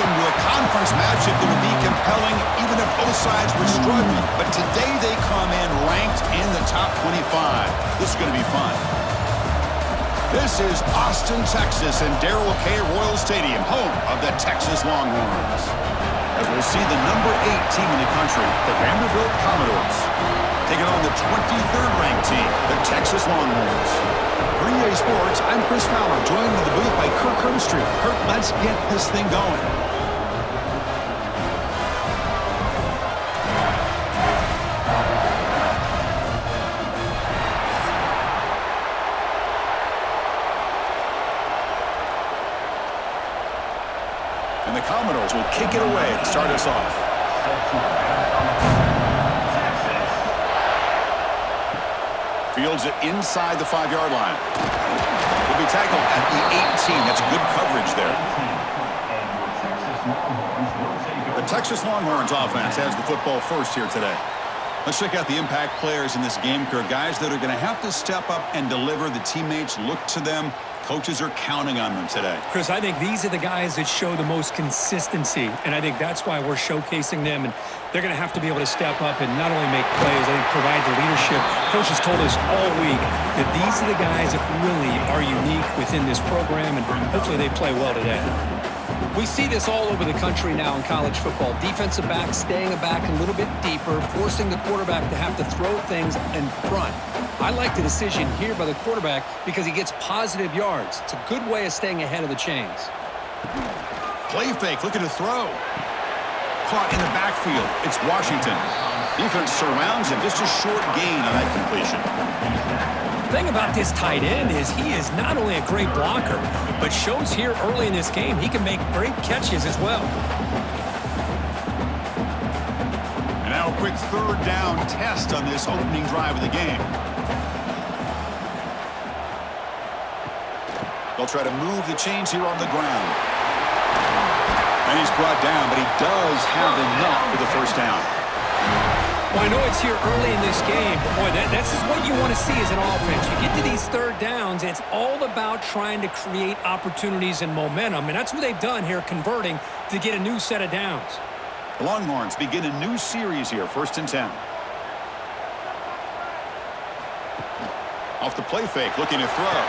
into a conference matchup that would be compelling even if both sides were struggling. But today they come in ranked in the top 25. This is going to be fun. This is Austin, Texas, and Darrell K. Royal Stadium, home of the Texas Longhorns. As we'll see the number 8 team in the country, the Vanderbilt Commodores, taking on the 23rd ranked team, the Texas Longhorns. For EA Sports, I'm Chris Fowler, joined in the booth by Kirk Herbstreit. Kirk, let's get this thing going. And the Commodores will kick it away to start us off. Fields it inside the 5-yard line. Will be tackled at the 18. That's good coverage there. The Texas Longhorns offense has the football first here today. Let's check out the impact players in this game, Kirk. Guys that are going to have to step up and deliver. The teammates look to them. Coaches are counting on them today. Chris, I think these are the guys that show the most consistency, and I think that's why we're showcasing them, and they're going to have to be able to step up and not only make plays, I think provide the leadership. Coaches told us all week that these are the guys that really are unique within this program, and hopefully they play well today. We see this all over the country now in college football. Defensive backs staying back a little bit deeper, forcing the quarterback to have to throw things in front. I like the decision here by the quarterback because he gets positive yards. It's a good way of staying ahead of the chains. Play fake, looking to throw. Caught in the backfield. It's Washington. Defense surrounds him. Just a short gain on that completion. The thing about this tight end is he is not only a great blocker, but shows here early in this game he can make great catches as well. And now a quick third down test on this opening drive of the game. They'll try to move the chains here on the ground. And he's brought down, but he does have enough for the first down. Well, I know it's here early in this game, but boy, that's just what you want to see as an offense. You get to these third downs, and it's all about trying to create opportunities and momentum, and that's what they've done here, converting to get a new set of downs. The Longhorns begin a new series here, 1st and 10. Off the play fake, looking to throw.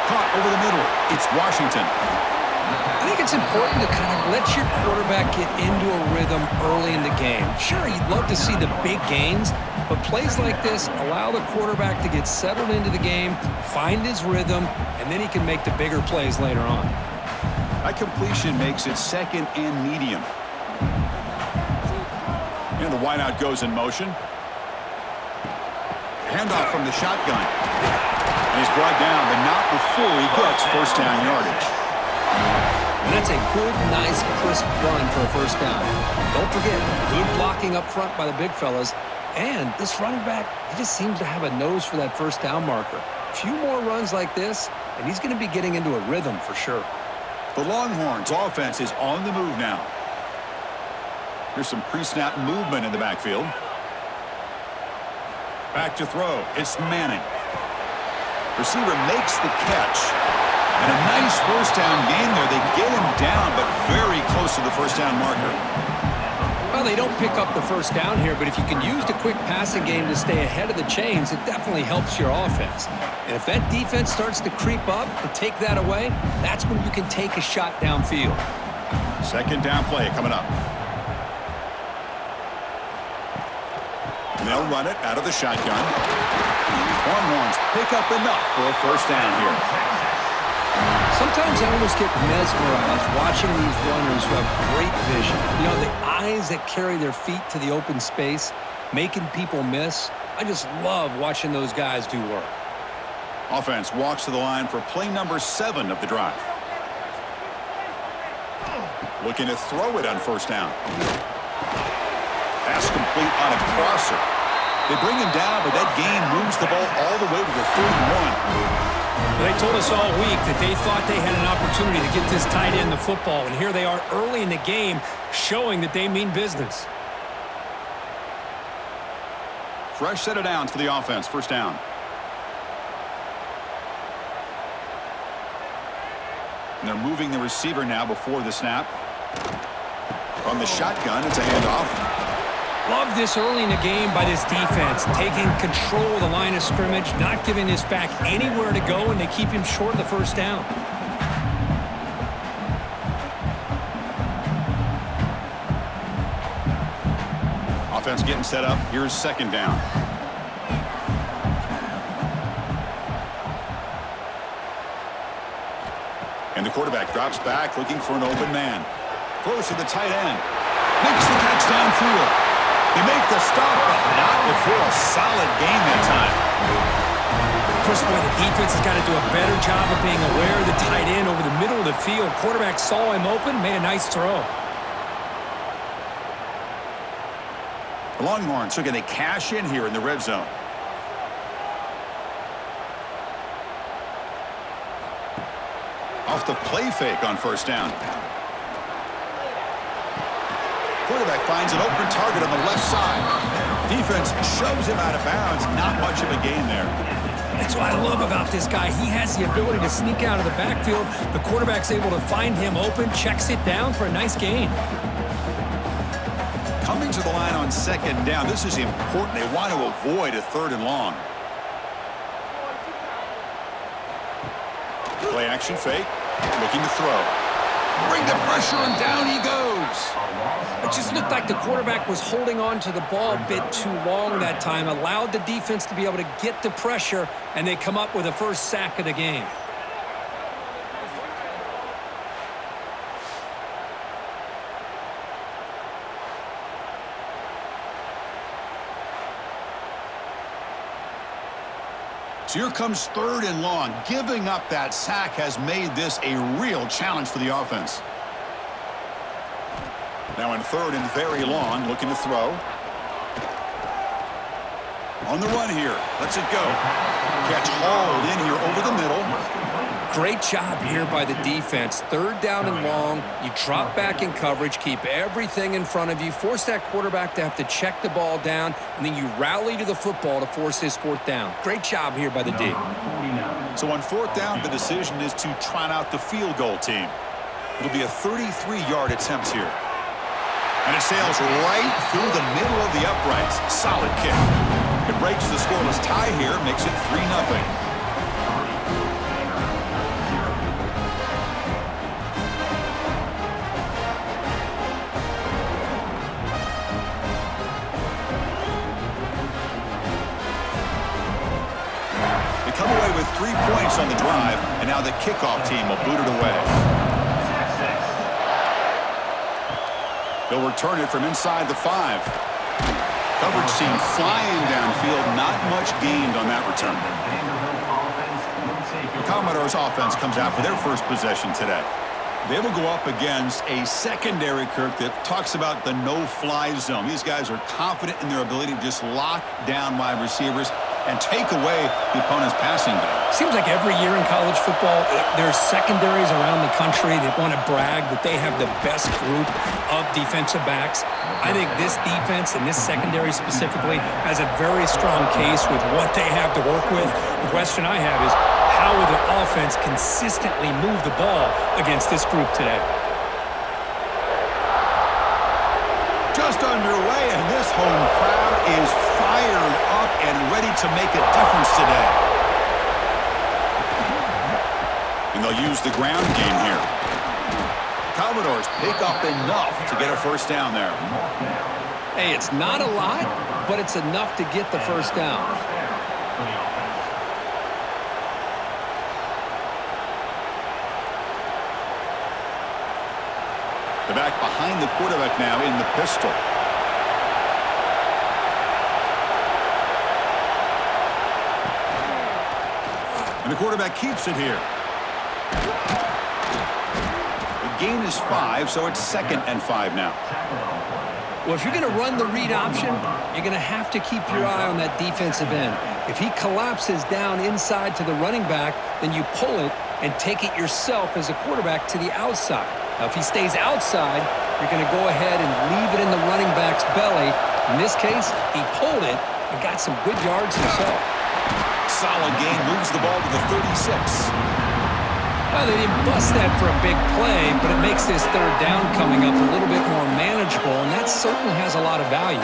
Caught over the middle. It's Washington. I think it's important to kind of let your quarterback get into a rhythm early in the game. Sure, you'd love to see the big gains, but plays like this allow the quarterback to get settled into the game, find his rhythm, and then he can make the bigger plays later on. That completion makes it 2nd and medium. And the wideout goes in motion. Handoff from the shotgun. And he's brought down, but not before he gets first down yardage. And that's a good, nice, crisp run for a first down. Don't forget, good blocking up front by the big fellas. And this running back, he just seems to have a nose for that first down marker. A few more runs like this, and he's going to be getting into a rhythm for sure. The Longhorns offense is on the move now. Here's some pre-snap movement in the backfield. Back to throw. It's Manning. Receiver makes the catch. And a nice first down gain there. They get him down, but very close to the first down marker. Well, they don't pick up the first down here, but if you can use the quick passing game to stay ahead of the chains, it definitely helps your offense. And if that defense starts to creep up to take that away, that's when you can take a shot downfield. 2nd down play coming up. And they'll run it out of the shotgun. Longhorns pick up enough for a first down here. Sometimes I almost get mesmerized watching these runners who have great vision. You know, the eyes that carry their feet to the open space, making people miss. I just love watching those guys do work. Offense walks to the line for play number 7 of the drive. Looking to throw it on first down. Pass complete on a crosser. They bring him down, but that gain moves the ball all the way to the 31. They told us all week that they thought they had an opportunity to get this tight end the football, and here they are early in the game showing that they mean business. Fresh set of downs for the offense, first down. And they're moving the receiver now before the snap. From the shotgun, it's a handoff. Love this early in the game by this defense, taking control of the line of scrimmage, not giving this back anywhere to go, and they keep him short of the first down. Offense getting set up. Here's second down. And the quarterback drops back, looking for an open man. Throws to the tight end. Makes the catch downfield. He made the stop, but not before a solid game that time. First of all, the defense has got to do a better job of being aware of the tight end over the middle of the field. Quarterback saw him open, made a nice throw. The Longhorns are going to cash in here in the red zone. Off the play fake on first down. Quarterback finds an open target on the left side. Defense shoves him out of bounds. Not much of a gain there. That's what I love about this guy. He has the ability to sneak out of the backfield. The quarterback's able to find him open, checks it down for a nice gain. Coming to the line on second down. This is important. They want to avoid a third and long. Play action fake. Looking to throw. Bring the pressure, and down he goes. It just looked like the quarterback was holding on to the ball a bit too long that time, allowed the defense to be able to get the pressure, and they come up with the first sack of the game. So here comes third and long. Giving up that sack has made this a real challenge for the offense. Now in third and very long, looking to throw. On the run here. Lets it go. Catch hauled in here over the middle. Great job here by the defense. Third down and long. You drop back in coverage, keep everything in front of you, force that quarterback to have to check the ball down, and then you rally to the football to force this fourth down. Great job here by the D. So on fourth down, the decision is to trot out the field goal team. It'll be a 33-yard attempt here. And it sails right through the middle of the uprights. Solid kick. It breaks the scoreless tie here, makes it 3-0. Come away with 3 points on the drive, and now the kickoff team will boot it away. They'll return it from inside the 5. Coverage team flying downfield, not much gained on that return. The Commodores offense comes out for their first possession today. They will go up against a secondary, Kirk, that talks about the no-fly zone. These guys are confident in their ability to just lock down wide receivers and take away the opponent's passing game. Seems like every year in college football, there's secondaries around the country that want to brag that they have the best group of defensive backs. I think this defense and this secondary specifically has a very strong case with what they have to work with. The question I have is, how will the offense consistently move the ball against this group today? Just underway, and this home crowd is fired up and ready to make a difference today. And they'll use the ground game here. Commodores pick up enough to get a first down there. Hey, it's not a lot, but it's enough to get the first down. The back behind the quarterback now in the pistol. And the quarterback keeps it here. The gain is 5, so it's 2nd and 5 now. Well, if you're going to run the read option, you're going to have to keep your eye on that defensive end. If he collapses down inside to the running back, then you pull it and take it yourself as a quarterback to the outside. Now, if he stays outside, you're going to go ahead and leave it in the running back's belly. In this case, he pulled it and got some good yards himself. Solid gain, moves the ball to the 36. Well, they didn't bust that for a big play, but it makes this third down coming up a little bit more manageable, and that certainly has a lot of value.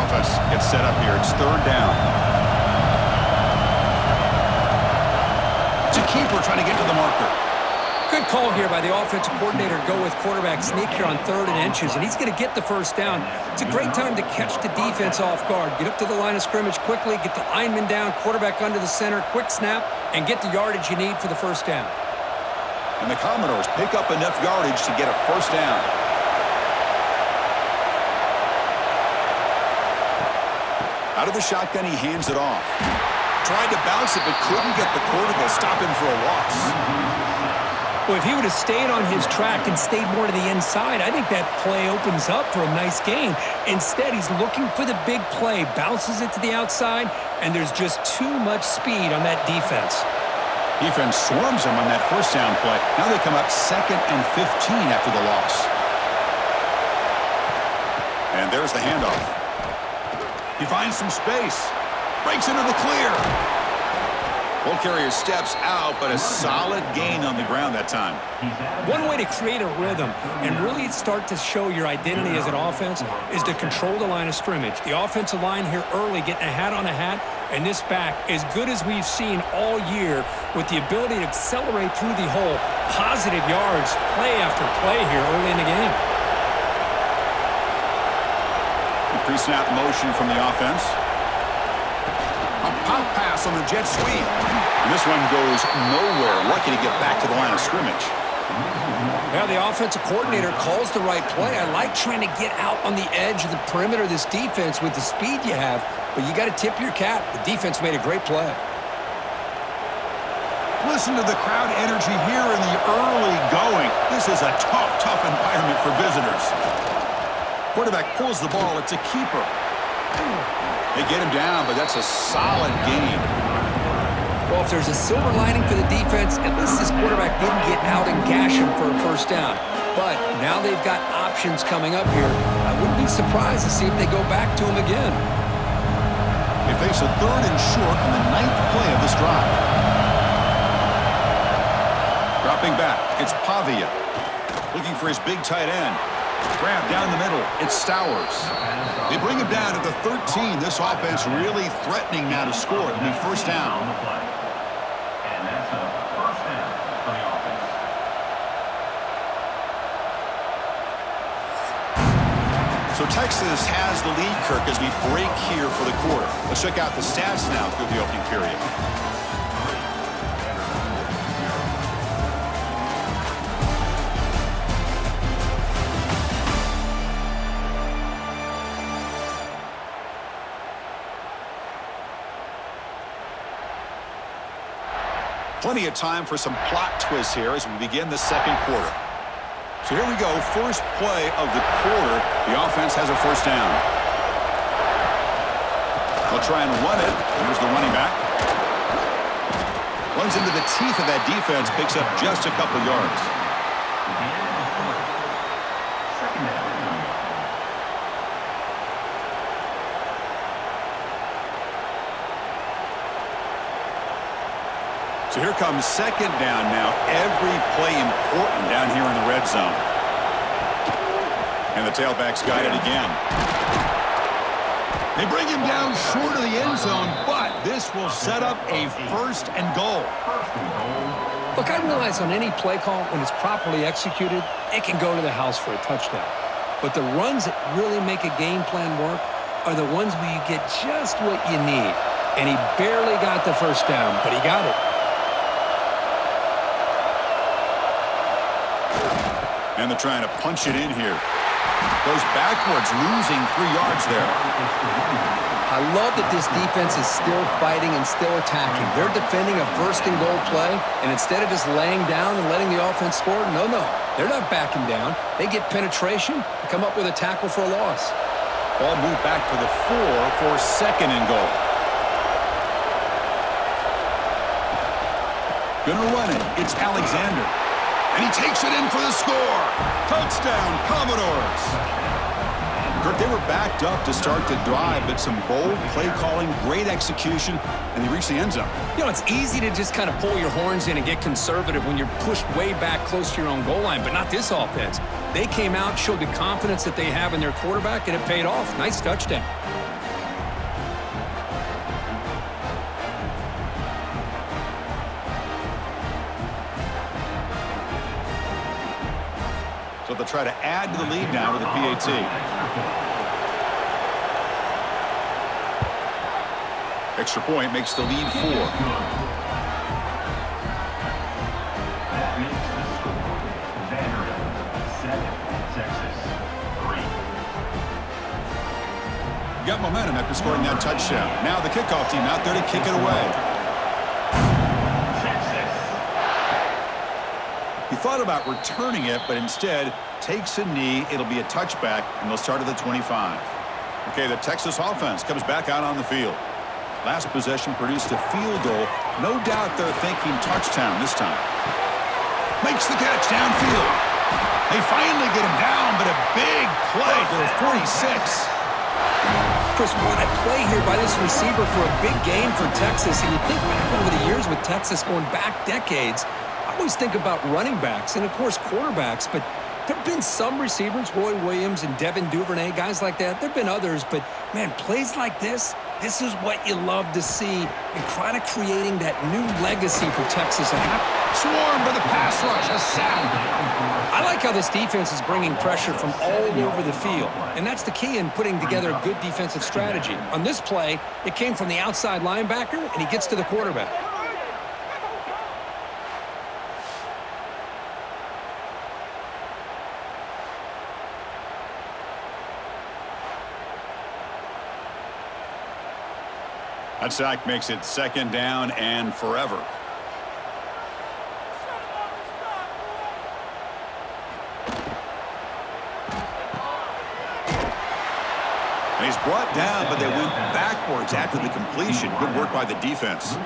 Offense gets set up here. It's third down. It's a keeper trying to get to the marker. Good call here by the offensive coordinator to go with quarterback sneak here on 3rd and inches, and he's going to get the first down. It's a great time to catch the defense off guard. Get up to the line of scrimmage quickly, get the lineman down, quarterback under the center, quick snap, and get the yardage you need for the first down. And the Commodores pick up enough yardage to get a first down. Out of the shotgun, he hands it off. Tried to bounce it, but couldn't get the quarter to stop him for a loss. Well, if he would have stayed on his track and stayed more to the inside, I think that play opens up for a nice gain. Instead, he's looking for the big play, bounces it to the outside, and there's just too much speed on that defense. Defense swarms him on that first down play. Now they come up 2nd and 15 after the loss. And there's the handoff. He finds some space. Breaks into the clear. Ball carrier steps out, but a solid gain on the ground that time. One way to create a rhythm and really start to show your identity as an offense is to control the line of scrimmage. The offensive line here early getting a hat on a hat, and this back as good as we've seen all year with the ability to accelerate through the hole. Positive yards, play after play here early in the game. Pre-snap motion from the offense. A pop pass on the jet sweep. And this one goes nowhere. Lucky to get back to the line of scrimmage. Well, the offensive coordinator calls the right play. I like trying to get out on the edge of the perimeter of this defense with the speed you have, but you got to tip your cap. The defense made a great play. Listen to the crowd energy here in the early going. This is a tough environment for visitors. Quarterback pulls the ball. It's a keeper. They get him down, but that's a solid game. Well, if there's a silver lining for the defense, at least this quarterback didn't get out and gash him for a first down. But now they've got options coming up here. I wouldn't be surprised to see if they go back to him again. They face a 3rd and short on the 9th play of this drive. Dropping back, it's Pavia. Looking for his big tight end. Grab down the middle. It's Stowers. They bring him down at the 13. This offense really threatening now to score. It'll be first down. And that's a first down for the offense. So Texas has the lead, Kirk, as we break here for the quarter. Let's check out the stats now through the opening period. Plenty of time for some plot twists here as we begin the second quarter. So here we go, first play of the quarter. The offense has a first down. They'll try and run it. Here's the running back. Runs into the teeth of that defense, picks up just a couple yards. So here comes second down now. Every play important down here in the red zone. And the tailback's got it again. They bring him down short of the end zone, but this will set up a first and goal. Look, I realize on any play call, when it's properly executed, it can go to the house for a touchdown. But the runs that really make a game plan work are the ones where you get just what you need. And he barely got the first down, but he got it. And they're trying to punch it in here. Goes backwards, losing 3 yards there. I love that this defense is still fighting and still attacking. They're defending a first and goal play, and instead of just laying down and letting the offense score, no, they're not backing down. They get penetration and come up with a tackle for a loss. Ball moved back to the 4 for second and goal. Gonna run it. It's Alexander. And he takes it in for the score. Touchdown, Commodores. Kurt, they were backed up to start the drive, but some bold play calling, great execution, and they reached the end zone. You know, it's easy to just kind of pull your horns in and get conservative when you're pushed way back close to your own goal line, but not this offense. They came out, showed the confidence that they have in their quarterback, and it paid off. Nice touchdown. So they'll try to add to the lead now with the PAT. Extra point makes the lead 4. That makes the score Vanderbilt 7, Texas 3. Got momentum after scoring that touchdown. Now the kickoff team out there to kick it away. He thought about returning it, but instead takes a knee. It'll be a touchback, and they'll start at the 25. Okay, the Texas offense comes back out on the field. Last possession produced a field goal. No doubt they're thinking touchdown this time. Makes the catch downfield. They finally get him down, but a big play to the 46. Chris, what a play here by this receiver for a big game for Texas. And you think back over the years with Texas going back decades, I always think about running backs and, of course, quarterbacks, but there have been some receivers, Roy Williams and Devin Duvernay, guys like that. There have been others, but, man, plays like this is what you love to see and kind of creating that new legacy for Texas. Swarmed by the pass rush, a sack. I like how this defense is bringing pressure from all over the field, and that's the key in putting together a good defensive strategy. On this play, it came from the outside linebacker, and he gets to the quarterback. That sack makes it 2nd down and forever. And he's brought down, but they went backwards after the completion. Good work by the defense.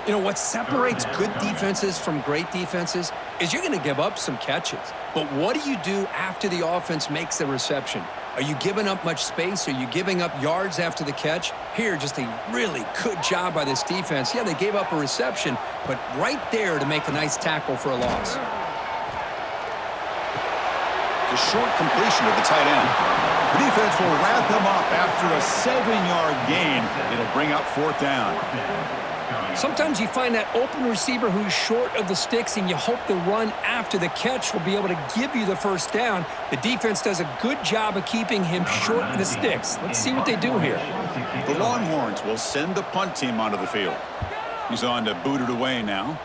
You know, what separates good defenses from great defenses is you're going to give up some catches. But what do you do after the offense makes the reception? Are you giving up much space? Are you giving up yards after the catch? Here, just a really good job by this defense. Yeah, they gave up a reception, but right there to make a nice tackle for a loss. The short completion of the tight end. The defense will wrap him up after a 7-yard gain. It'll bring up 4th down. Sometimes you find that open receiver who's short of the sticks, and you hope the run after the catch will be able to give you the 1st down. The defense does a good job of keeping him short of the sticks. Let's see what they do here. The Longhorns will send the punt team onto the field. He's on to boot it away now.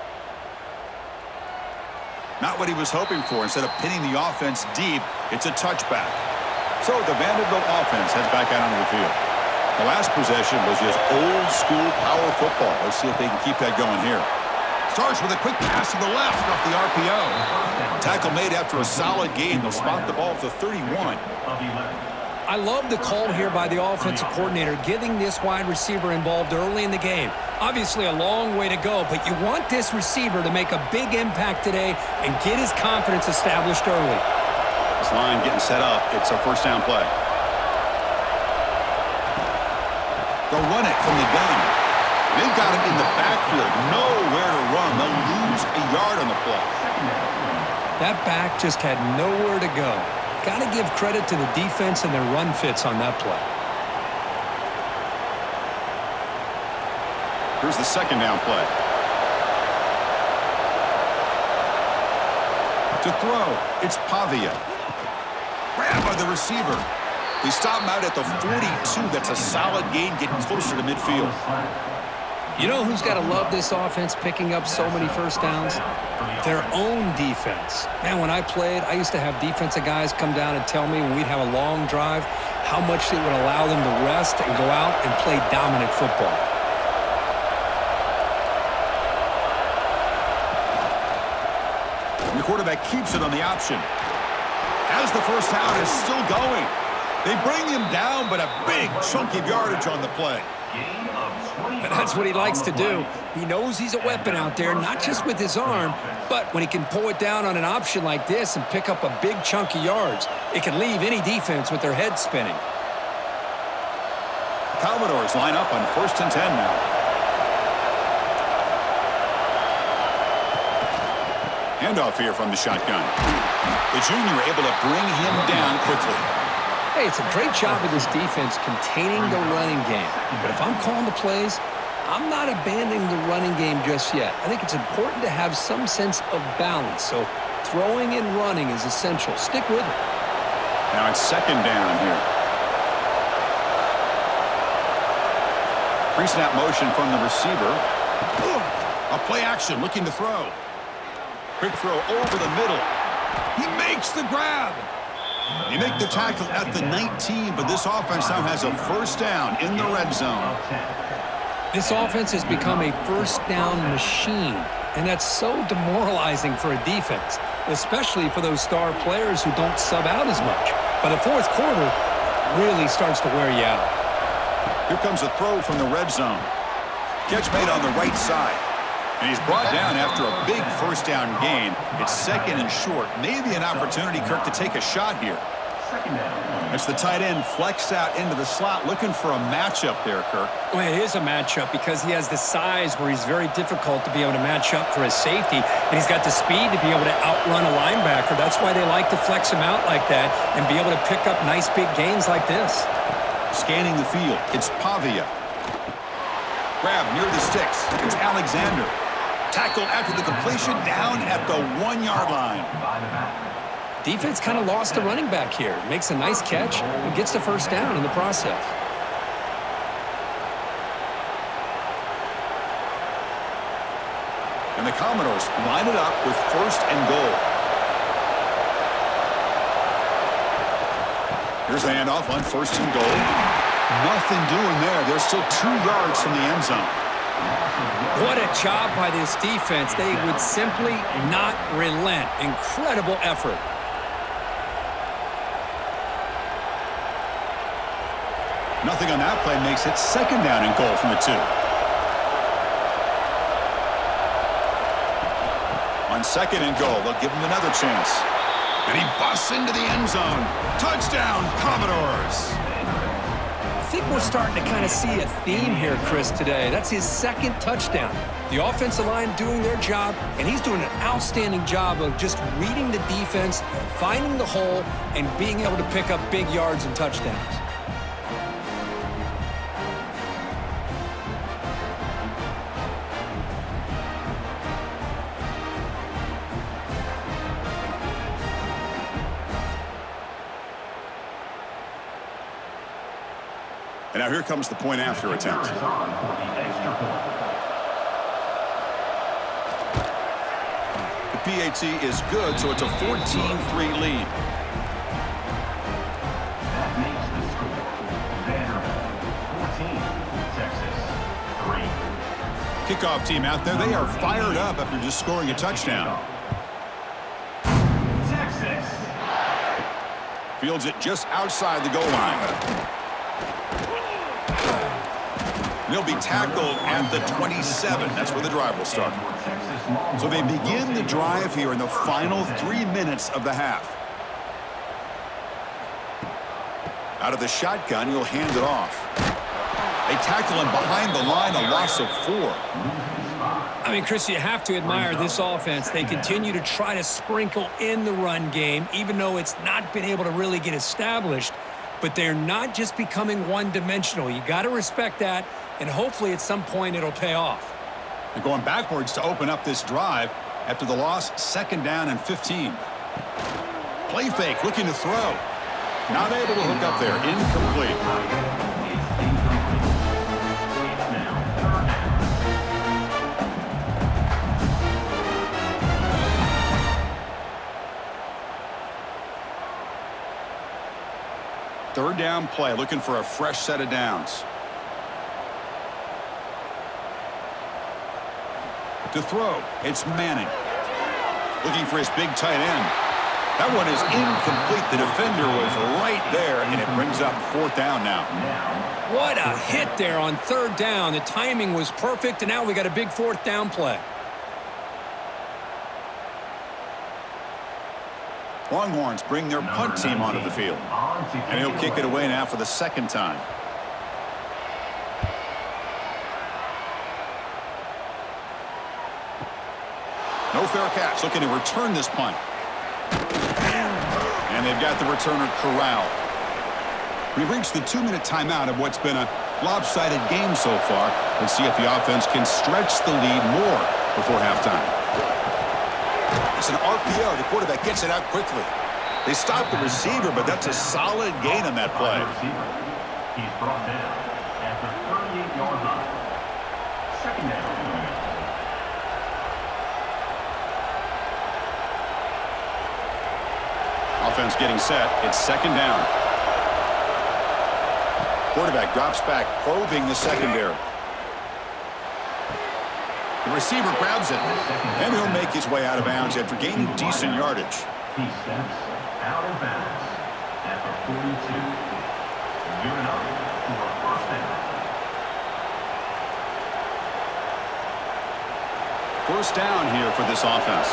Not what he was hoping for. Instead of pinning the offense deep, it's a touchback. So the Vanderbilt offense heads back out onto the field. The last possession was just old-school power football. Let's see if they can keep that going here. Starts with a quick pass to the left off the RPO. Tackle made after a solid gain. They'll spot the ball at the 31. I love the call here by the offensive coordinator, getting this wide receiver involved early in the game. Obviously a long way to go, but you want this receiver to make a big impact today and get his confidence established early. This line getting set up. It's a 1st down play. They'll run it from the gun. They've got it in the backfield. Nowhere to run. They'll lose a yard on the play. That back just had nowhere to go. Got to give credit to the defense and their run fits on that play. Here's the 2nd down play. To throw, it's Pavia. Grabbed by the receiver. They stop him out at the 42. That's a solid gain, getting closer to midfield. You know who's got to love this offense picking up so many 1st downs? Their own defense. Man, when I played, I used to have defensive guys come down and tell me when we'd have a long drive how much it would allow them to rest and go out and play dominant football. And the quarterback keeps it on the option. As the 1st down is still going. They bring him down, but a big chunk of yardage on the play. Gain of That's what he likes to do. He knows he's a weapon out there, not just with his arm, but when he can pull it down on an option like this and pick up a big chunk of yards, it can leave any defense with their head spinning. Commodores line up on 1st and 10 now. Handoff here from the shotgun. The junior able to bring him down quickly. Hey, it's a great job of this defense containing the running game. But if I'm calling the plays, I'm not abandoning the running game just yet. I think it's important to have some sense of balance. So throwing and running is essential. Stick with it. Now it's 2nd down here. Pre-snap motion from the receiver. A play action looking to throw. Quick throw over the middle. He makes the grab. They make the tackle at the 19, but this offense now has a 1st down in the red zone. This offense has become a 1st down machine, and that's so demoralizing for a defense, especially for those star players who don't sub out as much. By the 4th quarter, really starts to wear you out. Here comes a throw from the red zone. Catch made on the right side. And he's brought down after a big 1st down gain. It's 2nd and short. Maybe an opportunity, Kirk, to take a shot here. As the tight end flexed out into the slot, looking for a matchup there, Kirk. Well, it is a matchup because he has the size where he's very difficult to be able to match up for his safety, and he's got the speed to be able to outrun a linebacker. That's why they like to flex him out like that and be able to pick up nice big gains like this. Scanning the field, it's Pavia. Grab near the sticks. It's Alexander. Tackle after the completion down at the 1-yard line. Defense kind of lost the running back here. Makes a nice catch and gets the 1st down in the process. And the Commodores line it up with 1st and goal. Here's the handoff on 1st and goal. Nothing doing there. They're still 2 yards from the end zone. What a job by this defense. They would simply not relent. Incredible effort. Nothing on that play makes it 2nd down and goal from the 2. On 2nd and goal, they'll give him another chance. And he busts into the end zone. Touchdown, Commodores. I think we're starting to kind of see a theme here, Chris, today. That's his 2nd touchdown. The offensive line doing their job, and he's doing an outstanding job of just reading the defense, finding the hole, and being able to pick up big yards and touchdowns. And now here comes the point after attempt. The PAT is good, so it's a 14-3 lead. That makes the score Vanderbilt 14, Texas 3. Kickoff team out there, they are fired up after just scoring a touchdown. Texas. Fields it just outside the goal line. He'll be tackled at the 27. That's where the drive will start. So they begin the drive here in the final 3 minutes of the half. Out of the shotgun, he'll hand it off. They tackle him behind the line, a loss of 4. I mean, Chris, you have to admire this offense. They continue to try to sprinkle in the run game, even though it's not been able to really get established. But they're not just becoming one-dimensional. You got to respect that, and hopefully at some point it'll pay off. They're going backwards to open up this drive after the loss, 2nd down and 15. Play fake, looking to throw. Not able to hook up there, incomplete. Third down play, looking for a fresh set of downs. To throw, it's Manning. Looking for his big tight end. That one is incomplete. The defender was right there, and it brings up fourth down now. What a hit there on third down. The timing was perfect, and now we got a big fourth down play. Longhorns bring their punt team onto the field. And he'll kick it away now for the second time. No fair catch. Looking to return this punt. And they've got the returner corralled. We've reached the 2-minute timeout of what's been a lopsided game so far. Let's see if the offense can stretch the lead more before halftime. It's an RPO. The quarterback gets it out quickly. They stop the receiver, but that's a solid gain on that play. He's brought down at the 38-yard line. Second down. Offense getting set. It's second down. Quarterback drops back, probing the secondary. The receiver grabs it, and he'll make his way out of bounds after gaining decent yardage. He steps out of bounds at the 42. Good enough for a first down. First down here for this offense.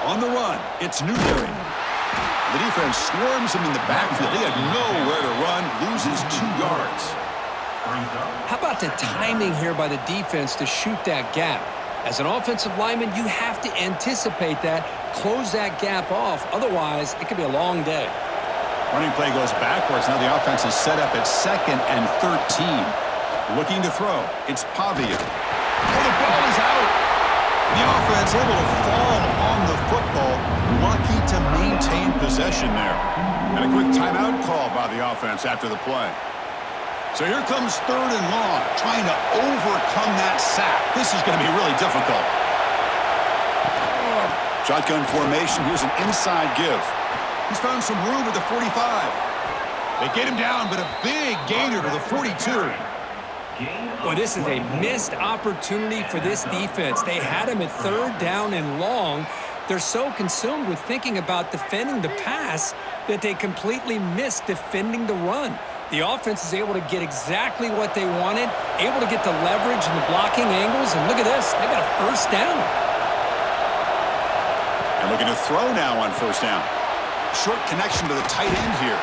On the run, it's Newberry. The defense swarms him in the backfield. He had nowhere to run, loses 2 yards. How about the timing here by the defense to shoot that gap? As an offensive lineman, you have to anticipate that, close that gap off. Otherwise, it could be a long day. Running play goes backwards. Now the offense is set up at 2nd and 13. Looking to throw. It's Pavia. Oh, the ball is out. The offense able to fall on the football. Lucky to maintain possession there. And a quick timeout call by the offense after the play. So here comes 3rd and long, trying to overcome that sack. This is going to be really difficult. Shotgun formation. Here's an inside give. He's found some room at the 45. They get him down, but a big gainer to the 42. Boy, this is a missed opportunity for this defense. They had him at 3rd down and long. They're so consumed with thinking about defending the pass that they completely missed defending the run. The offense is able to get exactly what they wanted, able to get the leverage and the blocking angles, and look at this. They got a first down. And looking to throw now on first down. Short connection to the tight end here.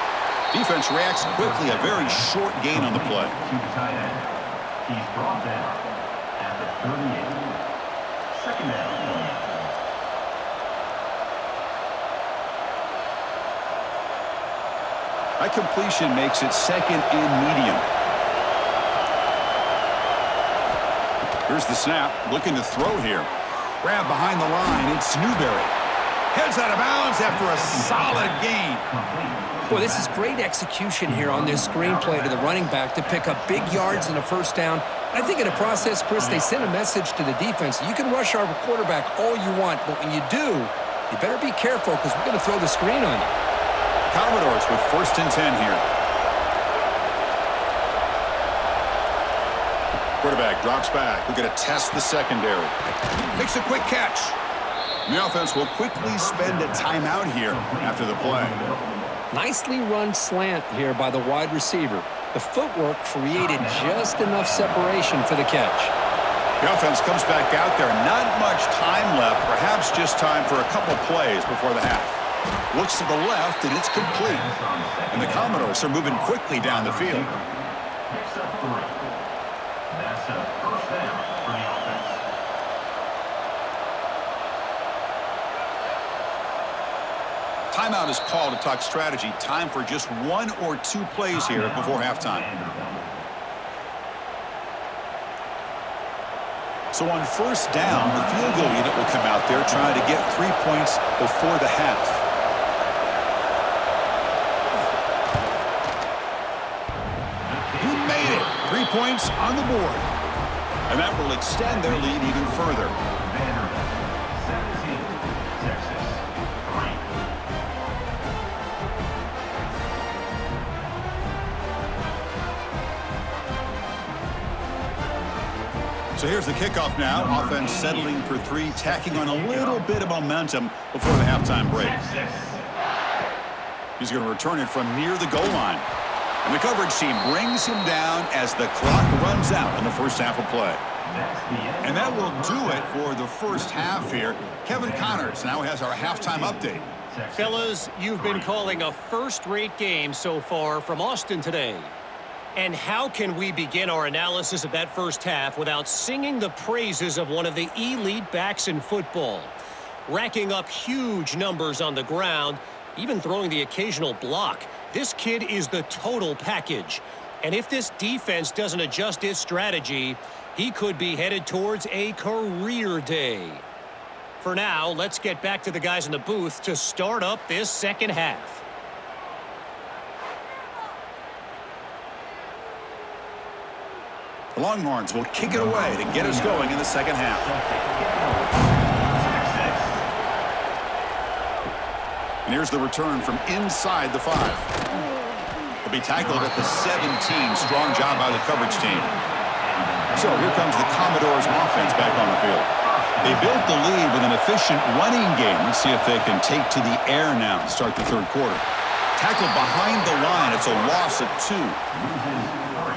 Defense reacts quickly. A very short gain on the play. To the tight end. He's brought down at the 38. Second down. That completion makes it 2nd and medium. Here's the snap. Looking to throw here. Grab behind the line. It's Newberry. Heads out of bounds after a solid gain. Boy, this is great execution here on this screenplay to the running back to pick up big yards in a first down. I think in the process, Chris, they sent a message to the defense. You can rush our quarterback all you want, but when you do, you better be careful because we're going to throw the screen on you. Commodores with 1st and 10 here. Quarterback drops back. We're going to test the secondary. Makes a quick catch. The offense will quickly spend a timeout here after the play. Nicely run slant here by the wide receiver. The footwork created just enough separation for the catch. The offense comes back out there. Not much time left. Perhaps just time for a couple plays before the half. Looks to the left, and it's complete. And the Commodores are moving quickly down the field. Picks up 3. That's a first down for the offense. Timeout is called to talk strategy. Time for just 1 or 2 plays here before halftime. So on first down, the field goal unit will come out there trying to get 3 points before the half. He made it. 3 points on the board. And that will extend their lead even further. Vanderbilt, 17, Texas, 3. So here's the kickoff now. Offense settling for 3, tacking on a little bit of momentum before the halftime break. He's going to return it from near the goal line. And the coverage team brings him down as the clock runs out in the first half of play. And that will do it for the first half here. Kevin Connors now has our halftime update. Fellas, you've been calling a first-rate game so far from Austin today. And how can we begin our analysis of that first half without singing the praises of one of the elite backs in football? Racking up huge numbers on the ground, even throwing the occasional block. This kid is the total package. And if this defense doesn't adjust its strategy, he could be headed towards a career day. For now, let's get back to the guys in the booth to start up this second half. The Longhorns will kick it away to get us going in the second half. And here's the return from inside the 5. He'll be tackled at the 17. Strong job by the coverage team. So here comes the Commodores offense back on the field. They built the lead with an efficient running game. Let's see if they can take to the air now to start the third quarter. Tackled behind the line. It's a loss of 2.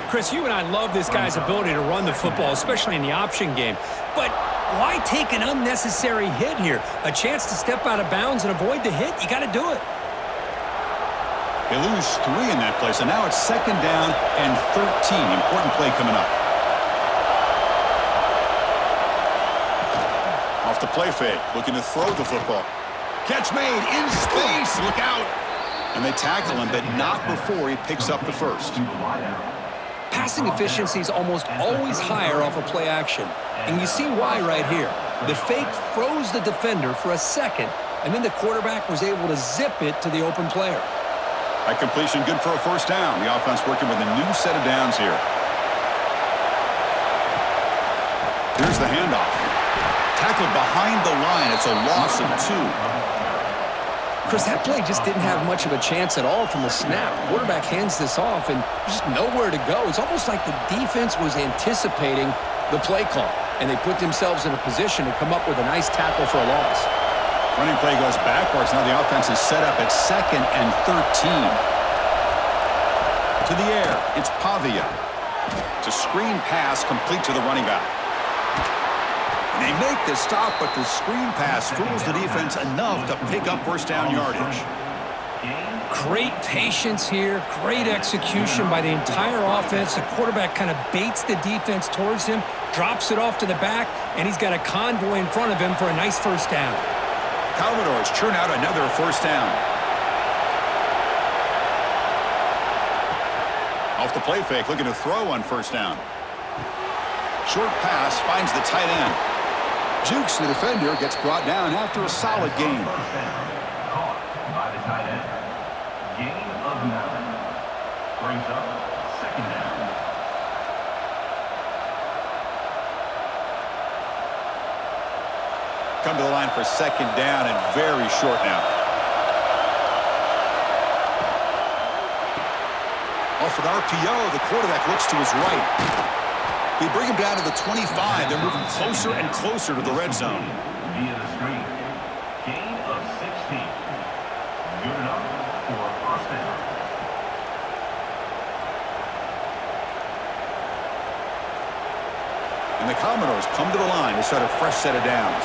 Chris, you and I love this guy's ability to run the football, especially in the option game. But why take an unnecessary hit here? A chance to step out of bounds and avoid the hit? You got to do it. They lose 3 in that play, so now it's second down and 13. Important play coming up. Off the play fake, looking to throw the football. Catch made in space. Look out. And they tackle him, but not before he picks up the first. Passing efficiency is almost always higher off of play action. And you see why right here. The fake froze the defender for a second, and then the quarterback was able to zip it to the open player. That completion good for a first down. The offense working with a new set of downs here. Here's the handoff. Tackled behind the line. It's a loss of 2. Chris, that play just didn't have much of a chance at all from the snap. Quarterback hands this off, and there's just nowhere to go. It's almost like the defense was anticipating the play call, and they put themselves in a position to come up with a nice tackle for a loss. Running play goes backwards. Now the offense is set up at second and 13. To the air, it's Pavia. It's a screen pass complete to the running back. They make the stop, but the screen pass fools the defense enough to pick up first down yardage. Great patience here, great execution by the entire offense. The quarterback kind of baits the defense towards him, drops it off to the back, and he's got a convoy in front of him for a nice first down. Commodores churn out another first down. Off the play fake, looking to throw on first down. Short pass finds the tight end. Jukes the defender, gets brought down after a solid gain. Caught by the tight end. Gain of 9. Brings up second down. Come to the line for second down and very short now. Off an RPO, the quarterback looks to his right. They bring him down to the 25. They're moving closer and closer to the red zone. Via the screen. Gain of 16. Good enough for a first down. And the Commodores come to the line to start a fresh set of downs.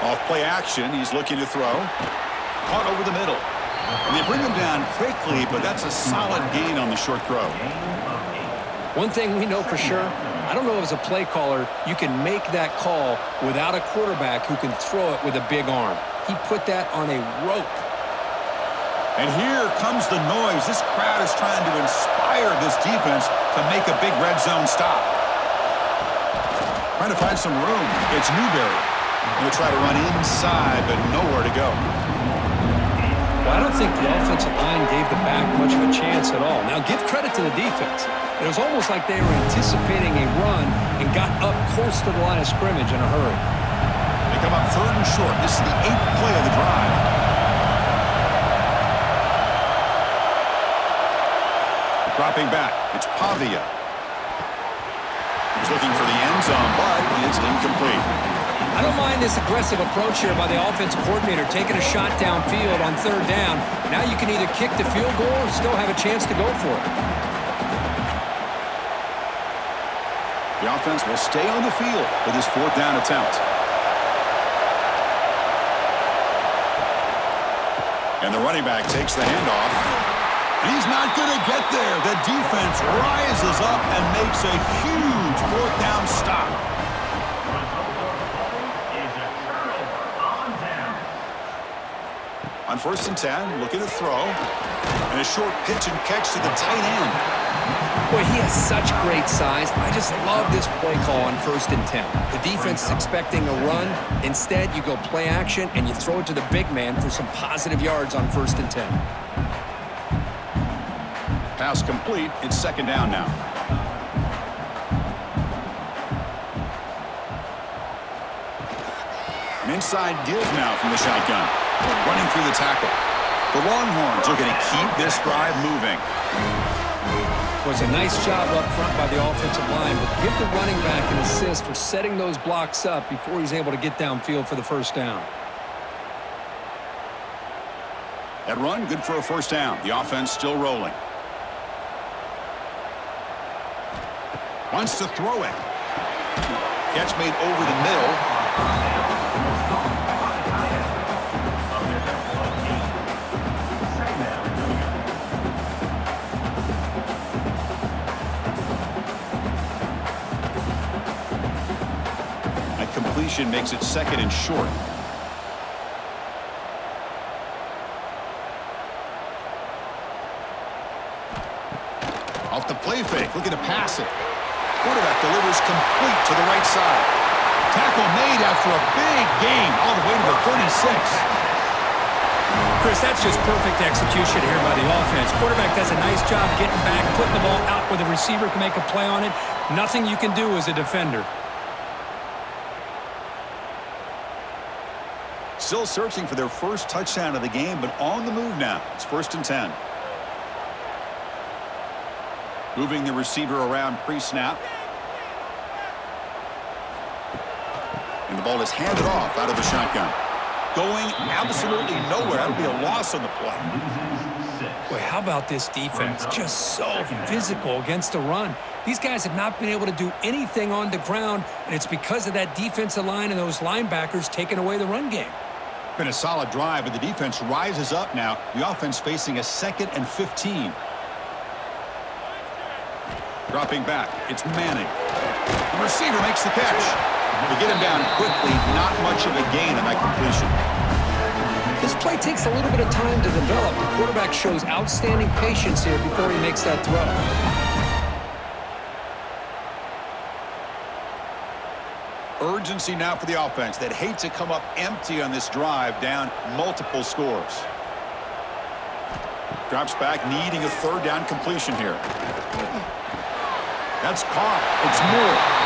Off play action, he's looking to throw. Caught over the middle. And they bring him down quickly, but that's a solid gain on the short throw. One thing we know for sure, I don't know as a play caller, you can make that call without a quarterback who can throw it with a big arm. He put that on a rope. And here comes the noise. This crowd is trying to inspire this defense to make a big red zone stop. Trying to find some room. It's Newberry. He'll try to run inside, but nowhere to go. Well, I don't think the offensive line gave the back much of a chance at all. Now, give credit to the defense. It was almost like they were anticipating a run and got up close to the line of scrimmage in a hurry. They come up third and short. This is the 8th play of the drive. Dropping back, it's Pavia. He's looking for the end zone, but it's incomplete. I don't mind this aggressive approach here by the offensive coordinator, taking a shot downfield on third down. Now you can either kick the field goal or still have a chance to go for it. The offense will stay on the field for this fourth down attempt. And the running back takes the handoff. And he's not going to get there. The defense rises up and makes a huge fourth down stop. On 1st and 10, looking to throw. And a short pitch and catch to the tight end. Boy, he has such great size. I just love this play call on 1st and 10. The defense is expecting a run. Instead, you go play action, and you throw it to the big man for some positive yards on 1st and 10. Pass complete. It's 2nd down now. An inside give now from the shotgun. Running through the tackle. The Longhorns are going to keep this drive moving. Was a nice job up front by the offensive line, but give the running back an assist for setting those blocks up before he's able to get downfield for the 1st down. That run, good for a 1st down. The offense still rolling. Wants to throw it. Catch made over the middle. Completion makes it 2nd and short. Off the play fake, looking to pass it. Quarterback delivers complete to the right side. Tackle made after a big gain all the way to the 36. Chris, that's just perfect execution here by the offense. Quarterback does a nice job getting back, putting the ball out where the receiver can make a play on it. Nothing you can do as a defender. Still searching for their first touchdown of the game, but on the move now. It's 1st and 10. Moving the receiver around pre-snap. And the ball is handed off out of the shotgun. Going absolutely nowhere. That'll be a loss on the play. Boy, how about this defense? Just so physical against the run. These guys have not been able to do anything on the ground, and it's because of that defensive line and those linebackers taking away the run game. Been a solid drive, but the defense rises up now. The offense facing a 2nd and 15. Dropping back, it's Manning. The receiver makes the catch. To get him down quickly, not much of a gain on that completion. This play takes a little bit of time to develop. The quarterback shows outstanding patience here before he makes that throw. Urgency now for the offense that hate to come up empty on this drive, down multiple scores. Drops back, needing a 3rd down completion here. That's caught. It's Moore.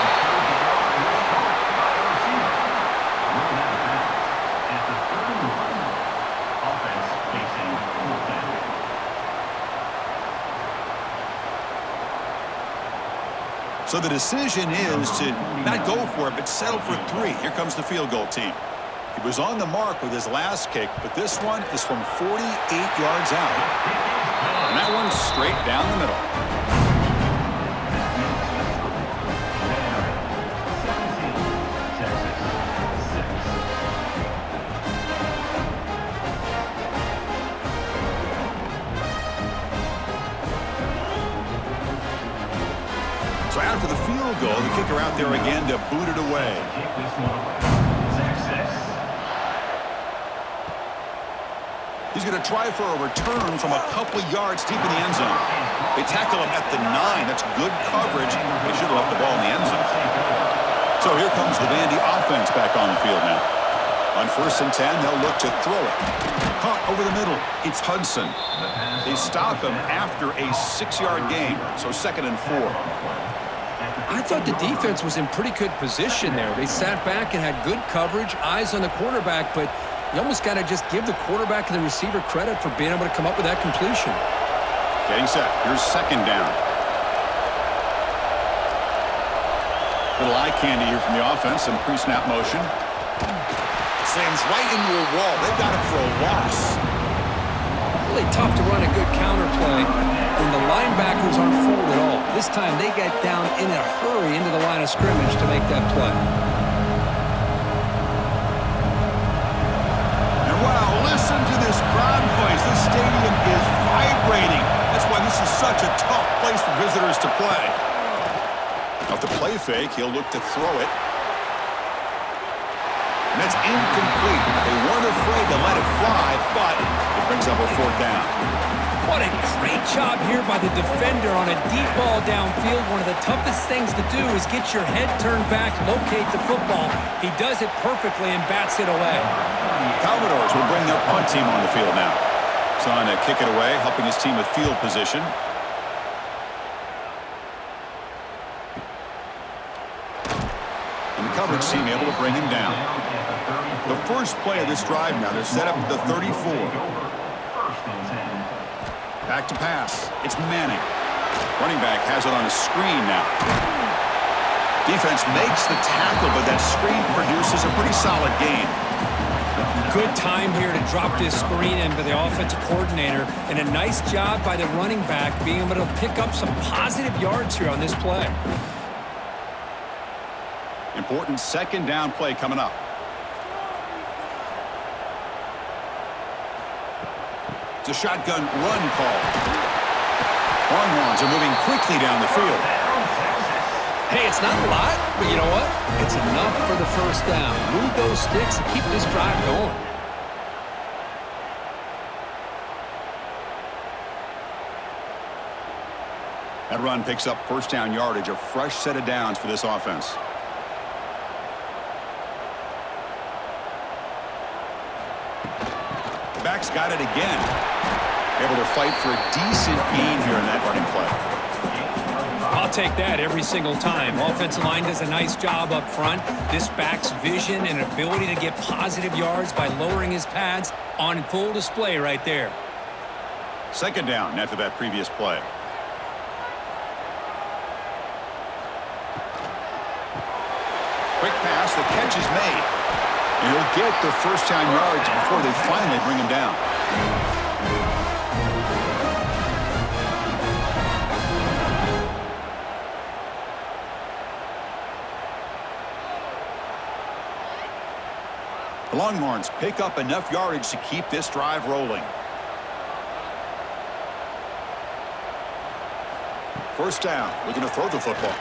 So the decision is to not go for it, but settle for 3. Here comes the field goal team. He was on the mark with his last kick, but this one is from 48 yards out. And that one's straight down the middle. So after the field goal, the kicker out there again to boot it away. He's going to try for a return from a couple yards deep in the end zone. They tackle him at the 9. That's good coverage. They should have left the ball in the end zone. So here comes the Vandy offense back on the field now. On 1st and 10, they'll look to throw it. Caught over the middle. It's Hudson. They stop him after a 6-yard gain. So 2nd and 4. I thought the defense was in pretty good position there. They sat back and had good coverage, eyes on the quarterback, but you almost got to just give the quarterback and the receiver credit for being able to come up with that completion. Getting set. Here's second down. Little eye candy here from the offense. Some pre-snap motion. Slams right into a wall. They've got him for a loss. Really tough to run a good counter play when the linebackers aren't fooled at all. This time they get down in a hurry into the line of scrimmage to make that play. And wow, listen to this crowd noise. This stadium is vibrating. That's why this is such a tough place for visitors to play. Off the play fake, he'll look to throw it. And that's incomplete. They weren't afraid to let it fly, but it brings up a fourth down. What a great job here by the defender on a deep ball downfield. One of the toughest things to do is get your head turned back, locate the football. He does it perfectly and bats it away. Commodores will bring their punt team on the field now. Son to kick it away, helping his team with field position. And the coverage team able to bring him down. The first play of this drive now, they're set up at the 34. Back to pass. It's Manning. Running back has it on a screen now. Defense makes the tackle, but that screen produces a pretty solid gain. Good time here to drop this screen in by the offensive coordinator, and a nice job by the running back being able to pick up some positive yards here on this play. Important second down play coming up. It's a shotgun run call. Longhorns are moving quickly down the field. Hey, it's not a lot, but you know what? It's enough for the first down. Move those sticks and keep this drive going. That run picks up first down yardage, a fresh set of downs for this offense. The back's got it again. Able to fight for a decent gain here in that running play. I'll take that every single time. Offensive line does a nice job up front. This back's vision and ability to get positive yards by lowering his pads on full display right there. Second down after that previous play. Quick pass, the catch is made. And he'll get the first down yards before they finally bring him down. The Longhorns pick up enough yardage to keep this drive rolling. First down, looking to throw the football.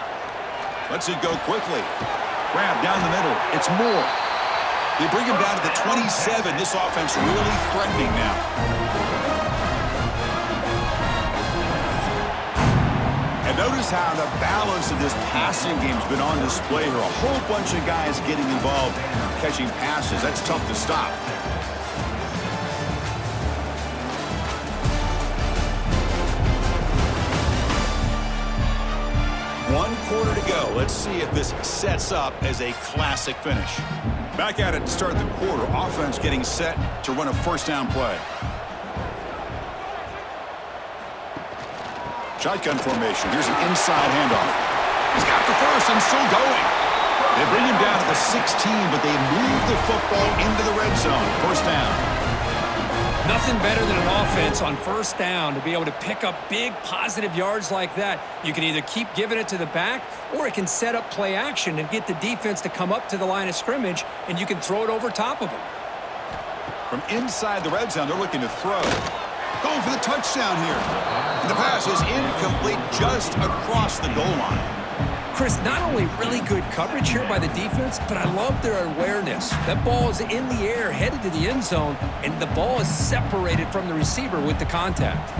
Lets it go quickly. Grab down the middle. It's Moore. They bring him down to the 27. This offense really threatening now. And notice how the balance of this passing game's been on display here. A whole bunch of guys getting involved catching passes. That's tough to stop. One quarter to go. Let's see if this sets up as a classic finish. Back at it to start the quarter. Offense getting set to run a first down play. Shotgun formation. Here's an inside handoff. He's got the first and still going. They bring him down to the 16, but they move the football into the red zone. First down. Nothing better than an offense on first down to be able to pick up big positive yards like that. You can either keep giving it to the back, or it can set up play action and get the defense to come up to the line of scrimmage, and you can throw it over top of them. From inside the red zone, they're looking to throw. Going for the touchdown here. And the pass is incomplete just across the goal line. Chris, not only really good coverage here by the defense, but I love their awareness. That ball is in the air, headed to the end zone, and the ball is separated from the receiver with the contact.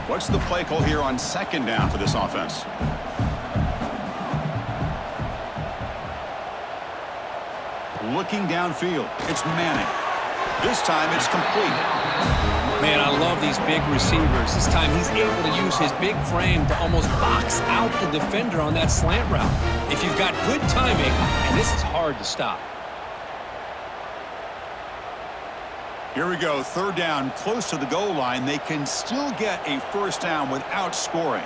What's the play call here on second down for this offense? Looking downfield, it's Manning. This time it's complete. Man, I love these big receivers. This time he's able to use his big frame to almost box out the defender on that slant route. If you've got good timing, and this is hard to stop. Here we go, third down, close to the goal line. They can still get a first down without scoring.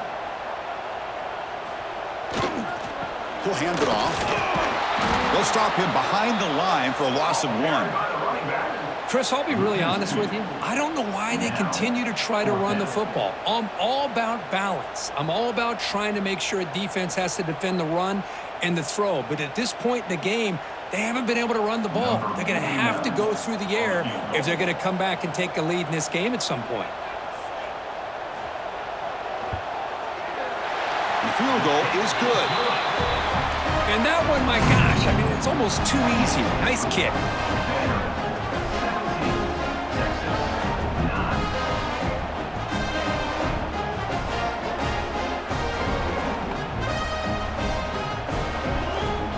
He'll hand it off. They'll stop him behind the line for a loss of 1. Chris, I'll be really honest with you. I don't know why they continue to try to run the football. I'm all about balance. I'm all about trying to make sure a defense has to defend the run and the throw. But at this point in the game, they haven't been able to run the ball. They're going to have to go through the air if they're going to come back and take a lead in this game at some point. The field goal is good. And that one, my gosh, I mean, it's almost too easy. Nice kick.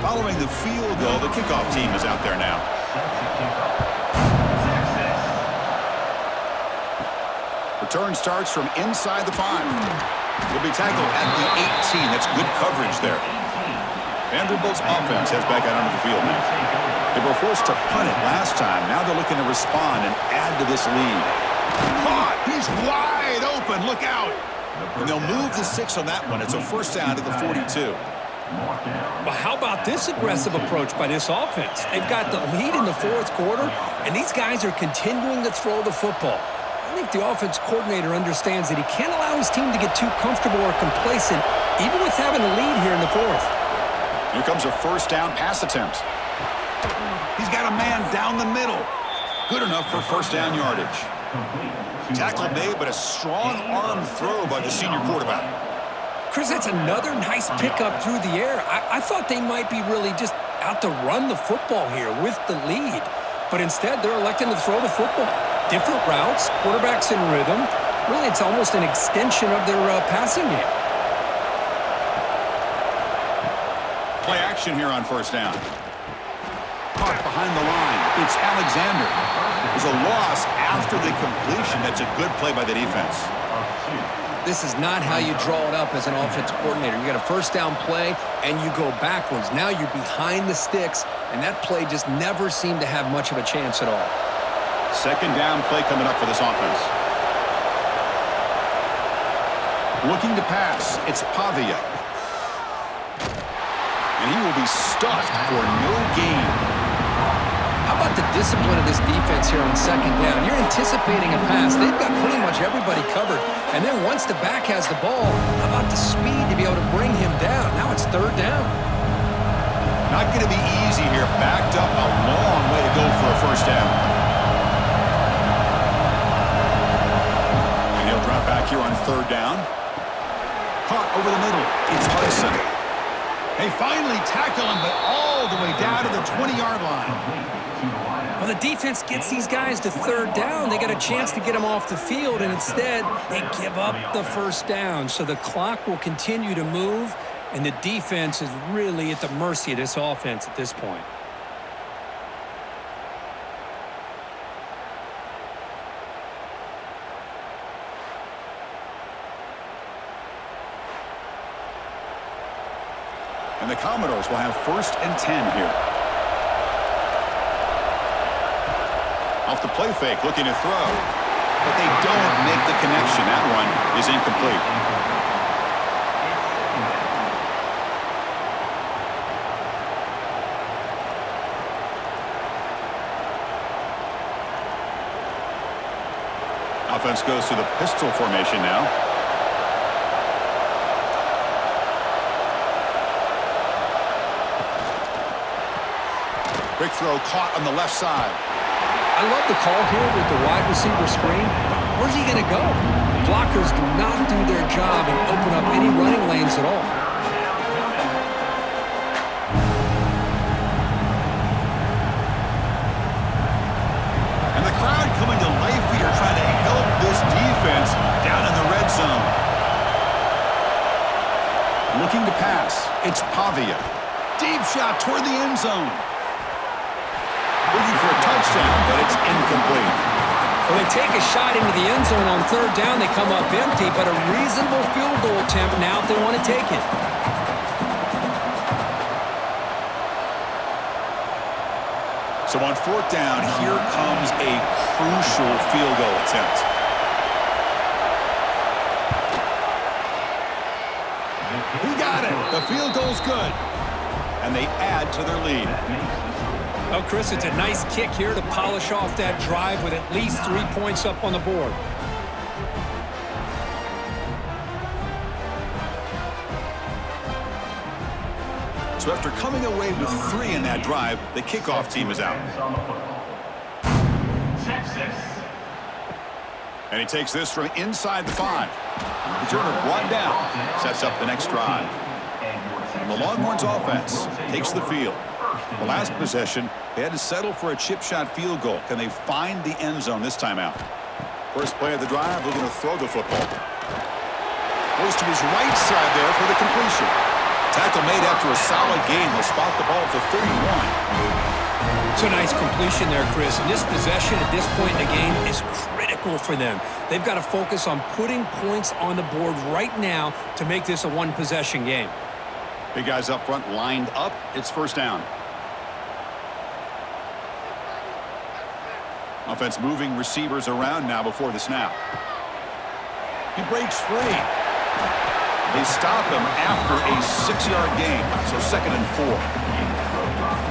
Following the field goal, the kickoff team is out there now. Return starts from inside the 5. He'll be tackled at the 18. That's good coverage there. Vanderbilt's offense heads back out onto the field now. They were forced to punt it last time. Now they're looking to respond and add to this lead. Caught! He's wide open. Look out! And they'll move the 6 on that one. It's a first down to the 42. Well, how about this aggressive approach by this offense? They've got the lead in the fourth quarter, and these guys are continuing to throw the football. I think the offense coordinator understands that he can't allow his team to get too comfortable or complacent, even with having a lead here in the fourth. Here comes a first down pass attempt. He's got a man down the middle. Good enough for first down yardage. Tackle made, but a strong arm throw by the senior quarterback. Chris, that's another nice pickup through the air. I thought they might be really just out to run the football here with the lead. But instead, they're electing to throw the football. Different routes, quarterbacks in rhythm. Really, it's almost an extension of their passing game. Play action here on first down. Caught behind the line. It's Alexander. There's a loss after the completion. That's a good play by the defense. This is not how you draw it up as an offensive coordinator. You got a first down play, and you go backwards. Now you're behind the sticks, and that play just never seemed to have much of a chance at all. Second down play coming up for this offense. Looking to pass. It's Pavia. And he will be stuffed for no gain. How about the discipline of this defense here on second down? You're anticipating a pass. They've got pretty much everybody covered. And then once the back has the ball, how about the speed to be able to bring him down? Now it's third down. Not going to be easy here. Backed up a long way to go for a first down. And he'll drop back here on third down. Caught over the middle. It's Hudson. They finally tackle him, but all the way down to the 20-yard line. Well, the defense gets these guys to third down. They got a chance to get them off the field, and instead they give up the first down. So the clock will continue to move, and the defense is really at the mercy of this offense at this point. And the Commodores will have 1st and 10 here. Off the play fake, looking to throw. But they don't make the connection. That one is incomplete. Offense goes to the pistol formation now. Quick throw caught on the left side. I love the call here with the wide receiver screen. Where's he going to go? Blockers do not do their job and open up any running lanes at all. And the crowd coming to life here trying to help this defense down in the red zone. Looking to pass. It's Pavia. Deep shot toward the end zone. Looking for a touchdown, but it's incomplete. Well, they take a shot into the end zone on third down. They come up empty, but a reasonable field goal attempt now if they want to take it. So on fourth down, here comes a crucial field goal attempt. He got it. The field goal's good. And they add to their lead. Oh, Chris, it's a nice kick here to polish off that drive with at least 3 points up on the board. So after coming away with 3 in that drive, the kickoff team is out. And he takes this from inside the 5. Returner brought down, sets up the next drive. The Longhorns offense takes the field. The last possession, they had to settle for a chip shot field goal. Can they find the end zone this time out? First play of the drive, looking to throw the football. Goes to his right side there for the completion. Tackle made after a solid gain. He'll spot the ball for 31. It's a nice completion there, Chris. And this possession at this point in the game is critical for them. They've got to focus on putting points on the board right now to make this a one-possession game. Big guys up front lined up. It's first down. Offense moving receivers around now before the snap. He breaks free. They stop him after a 6-yard gain, so 2nd and 4.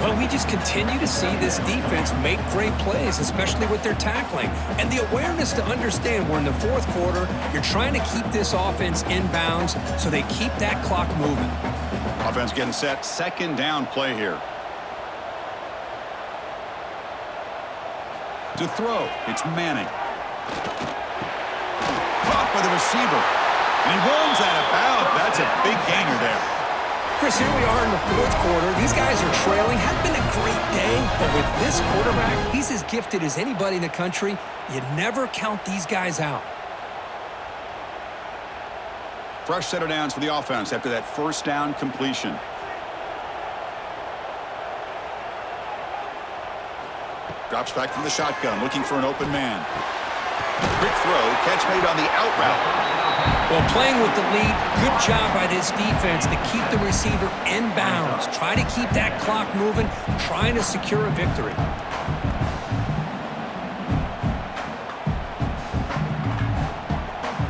Well, we just continue to see this defense make great plays, especially with their tackling. And the awareness to understand we're in the fourth quarter, you're trying to keep this offense in bounds so they keep that clock moving. Offense getting set, 2nd down play here. To throw, it's Manning. Caught by the receiver. And he runs out of bounds. That's a big gainer there. Chris, here we are in the fourth quarter. These guys are trailing. Hadn't been a great day, but with this quarterback, he's as gifted as anybody in the country. You never count these guys out. Fresh set of downs for the offense after that first down completion. Drops back from the shotgun, looking for an open man. Quick throw, catch made on the out route. Well, playing with the lead, good job by this defense to keep the receiver in bounds. Try to keep that clock moving, trying to secure a victory.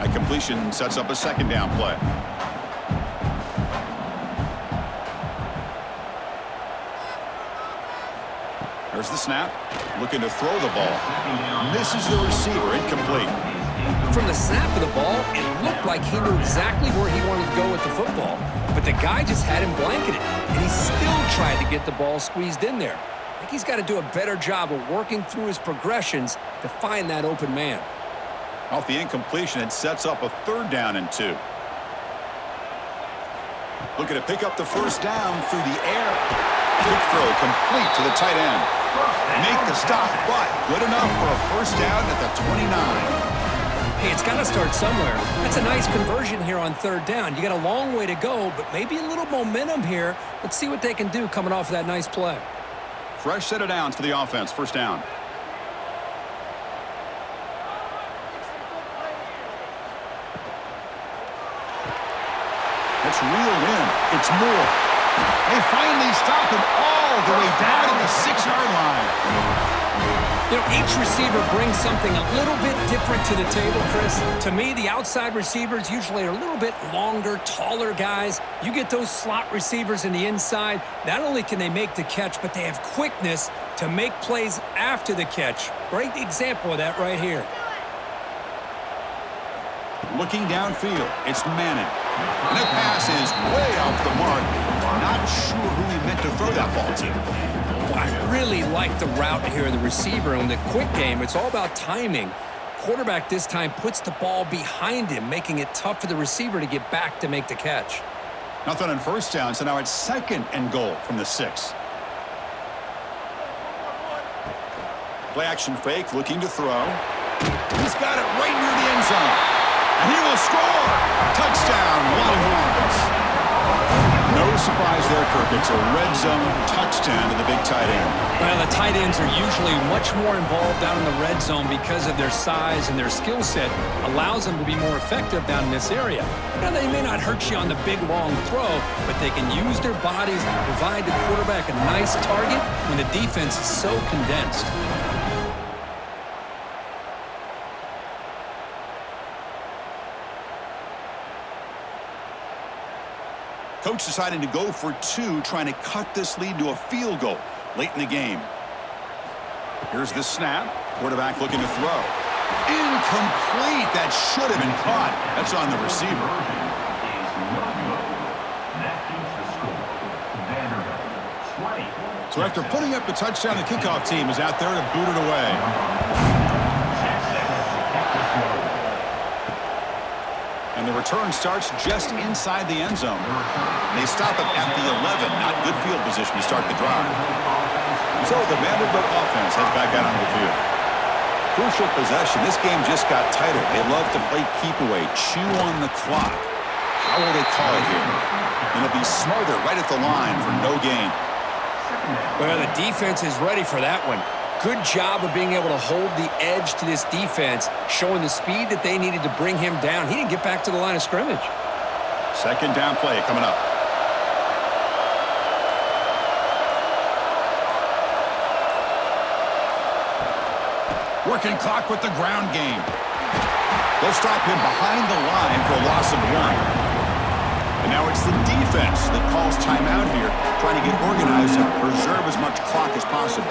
A completion sets up a 2nd down play. There's the snap. Looking to throw the ball. Misses the receiver. Incomplete. From the snap of the ball, it looked like he knew exactly where he wanted to go with the football. But the guy just had him blanketed, and he still tried to get the ball squeezed in there. I think he's got to do a better job of working through his progressions to find that open man. Off the incompletion, it sets up a 3rd down and 2. Looking to pick up the first down through the air. Quick throw complete to the tight end. Make the stop, but good enough for a first down at the 29. Hey, it's got to start somewhere. That's a nice conversion here on 3rd down. You got a long way to go, but maybe a little momentum here. Let's see what they can do coming off of that nice play. Fresh set of downs for the offense. First down. That's reeled in. It's Moore. They finally stop him all the way down to the 6-yard line. You know, each receiver brings something a little bit different to the table, Chris. To me, the outside receivers usually are a little bit longer, taller guys. You get those slot receivers in the inside, not only can they make the catch, but they have quickness to make plays after the catch. Great example of that right here. Looking downfield, it's Manning. And that pass is way off the mark. Not sure who he meant to throw that ball to. I really like the route here of the receiver. In the quick game, it's all about timing. Quarterback this time puts the ball behind him, making it tough for the receiver to get back to make the catch. Nothing on first down, so now it's 2nd and goal from the 6. Play action fake, looking to throw. He's got it right near the end zone. And he will score! Touchdown, Longhorns. No surprise there, Kirk. It's a red zone touchdown to the big tight end. Well, the tight ends are usually much more involved down in the red zone because of their size and their skill set allows them to be more effective down in this area. Now, they may not hurt you on the big, long throw, but they can use their bodies to provide the quarterback a nice target when the defense is so condensed. Coach deciding to go for two, trying to cut this lead to a field goal late in the game. Here's the snap. Quarterback looking to throw. Incomplete. That should have been caught. That's on the receiver. That keeps the score. Vanderbilt 20. So after putting up the touchdown, the kickoff team is out there to boot it away. And the return starts just inside the end zone. They stop it at the 11. Not good field position to start the drive. So the Vanderbilt offense heads back out on the field. Crucial possession. This game just got tighter. They love to play keep away, chew on the clock. How will they call it here? And it'll be Smother right at the line for no gain. Well, the defense is ready for that one. Good job of being able to hold the edge to this defense, showing the speed that they needed to bring him down. He didn't get back to the line of scrimmage. Second down play coming up. Working clock with the ground game. They'll stop him behind the line for a loss of 1. And now it's the defense that calls timeout here, trying to get organized and preserve as much clock as possible.